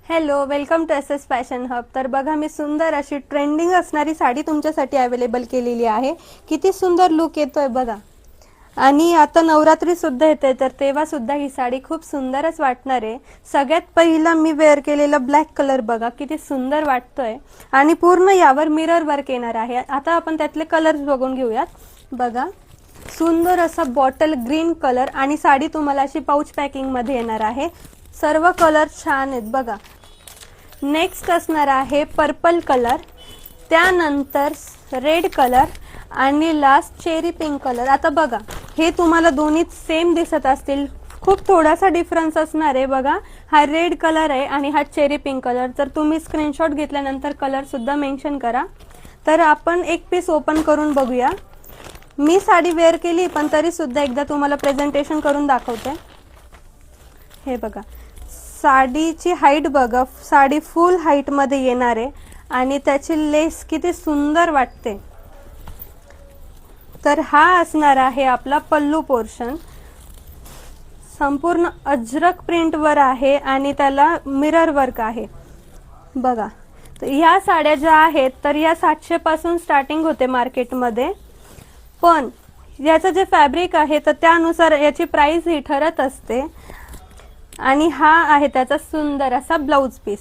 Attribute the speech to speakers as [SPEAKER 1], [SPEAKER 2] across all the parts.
[SPEAKER 1] Hello, welcome to S S Fashion Hub. तर बघा, मी सुंदर अशी ट्रेंडिंग असणारी साडी तुमच्यासाठी अवेलेबल केलेली आहे. किती सुंदर लुक येतोय बघा. आणि आता नवरात्री सुद्धा येते, तर तेव्हा सुद्धा ही साडी खूप सुंदरच वाटणार आहे. सगळ्यात पहिला मी वेअर केलेला ब्लॅक कलर बघा किती सुंदर वाटतोय. आणि पूर्ण यावर मिरर वर्क येणार आहे. आता आपण त्यातले कलर्स बघून घेऊयात. बघा, सुंदर असा बॉटल ग्रीन कलर आणि साडी तुम्हाला अशी पाऊच पॅकिंग मध्ये येणार आहे. सर्व कलर छान आहेत बघा. नेक्स्ट असणार आहे पर्पल कलर, त्यानंतर रेड कलर आणि लास्ट चेरी पिंक कलर. आता बघा, हे तुम्हाला दोन्ही सेम दिसत असतील, खूप थोडासा डिफरन्स असणार आहे. बघा, हा रेड कलर आहे आणि हा चेरी पिंक कलर. तर तुम्ही स्क्रीनशॉट घेतल्यानंतर कलर सुद्धा मेन्शन करा. तर आपण एक पीस ओपन करून बघूया. मी साडी वेअर केली, पण तरी सुद्धा एकदा तुम्हाला प्रेझेंटेशन करून दाखवते. हे बघा, साडीची हाईट बघा, साडी फुल हाईट मध्ये येणार आहे आणि त्याची लेस किती सुंदर वाटते. तर हा असणार आहे आपला पल्लू पोर्शन. संपूर्ण अजरक प्रिंट वर आहे आणि त्याला मिरर वर्क आहे बघा. तर ह्या साड्या ज्या आहेत, तर या 700 पासून स्टार्टिंग होते मार्केटमध्ये, पण याचं जे फॅब्रिक आहे तर त्यानुसार याची प्राइस ही ठरत असते. आणि हा आहे त्याचा सुंदर असा ब्लाउज पीस.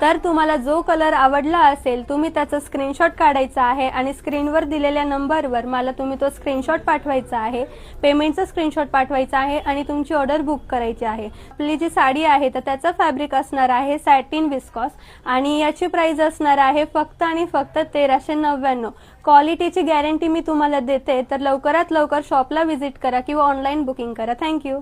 [SPEAKER 1] तर तुम्हाला जो कलर आवडला असेल, तुम्ही त्याचा स्क्रीनशॉट काढायचा आहे आणि स्क्रीनवर दिलेल्या नंबरवर मला तुम्ही तो स्क्रीनशॉट पाठवायचा आहे. पेमेंटचा स्क्रीनशॉट पाठवायचा आहे आणि तुमची ऑर्डर बुक करायची आहे. आपली जी साडी आहे तर त्याचं फॅब्रिक असणार आहे सॅटिन विस्कॉस आणि याची प्राइस असणार आहे फक्त आणि फक्त 1399. क्वालिटीची गॅरंटी मी तुम्हाला देते. तर लवकरात लवकर शॉपला व्हिजिट करा किंवा ऑनलाईन बुकिंग करा. थँक्यू.